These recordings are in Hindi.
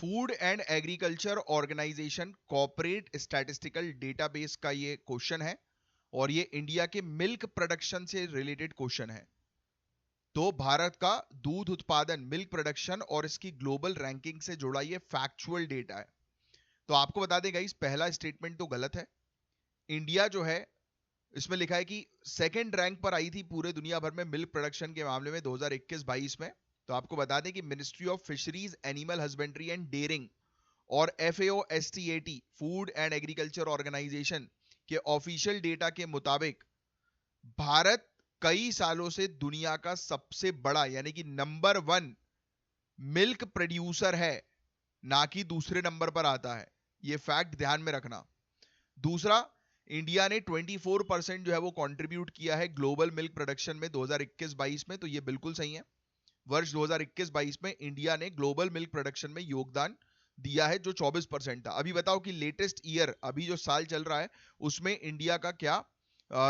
Food and agriculture organization corporate statistical database का ये क्वेश्चन है और ये इंडिया के मिल्क प्रोडक्शन से रिलेटेड क्वेश्चन है। तो भारत का दूध उत्पादन, मिल्क प्रोडक्शन और इसकी ग्लोबल रैंकिंग से जुड़ा ये फैक्चुअल डेटा है। तो आपको बता दें गाइस, पहला स्टेटमेंट तो गलत है। इंडिया जो है, इसमें लिखा है कि सेकंड रैंक पर आई थी पूरे दुनिया भर में मिल्क प्रोडक्शन के मामले में 2021-22 में। तो आपको बता दें कि ministry of fisheries, animal husbandry and dairying और FAO-STAT, food and agriculture organization के ऑफिशियल डेटा के मुताबिक भारत कई सालों से दुनिया का सबसे बड़ा यानी कि नंबर 1 मिल्क प्रोड्यूसर है, ना कि दूसरे नंबर पर आता है। यह फैक्ट ध्यान में रखना। दूसरा, इंडिया ने 24% जो है वो कंट्रीब्यूट किया है ग्लोबल मिल्क प्रोडक्शन में 2021-22 में। तो ये बिल्कुल सही है। वर्ष 2021-22 में इंडिया ने ग्लोबल मिल्क प्रोडक्शन में योगदान दिया है जो 24% था। अभी बताओ कि लेटेस्ट ईयर, अभी जो साल चल रहा है, उसमें इंडिया का क्या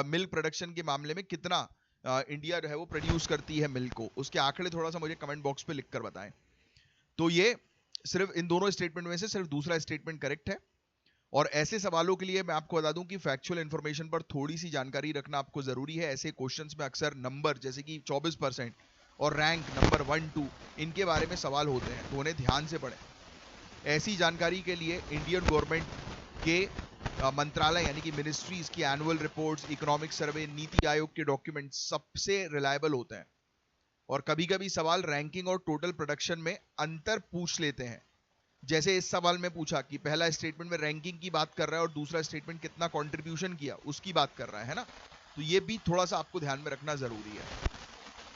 मिल्क प्रोडक्शन के मामले में कितना इंडिया जो है वो प्रोड्यूस करती है मिल्क को, उसके आंकड़े थोड़ा सा मुझे कमेंट बॉक्स पे लिखकर बताएं। तो ये सिर्फ इन दोनों स्टेटमेंट में से सिर्फ दूसरा स्टेटमेंट करेक्ट है। और ऐसे सवालों के लिए मैं आपको बता दूं कि फैक्चुअल इंफॉर्मेशन पर थोड़ी सी जानकारी रखना आपको जरूरी है। ऐसे क्वेश्चंस में अक्सर नंबर जैसे कि 24% और रैंक नंबर 1-2 इनके बारे में सवाल होते हैं, तो उन्हें ध्यान से पढ़ें। ऐसी जानकारी के लिए इंडियन गवर्नमेंट के मंत्रालय यानी कि मिनिस्ट्रीज की annual reports, economic survey, NITI Aayog के डॉक्यूमेंट सबसे रिलायबल होते हैं। और कभी कभी सवाल रैंकिंग और टोटल प्रोडक्शन में अंतर पूछ लेते हैं। जैसे इस सवाल में पूछा कि पहला स्टेटमेंट में रैंकिंग की बात कर रहा है और दूसरा स्टेटमेंट कितना कंट्रीब्यूशन किया उसकी बात कर रहा है ना। तो ये भी थोड़ा सा आपको ध्यान में रखना जरूरी है।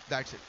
That's it.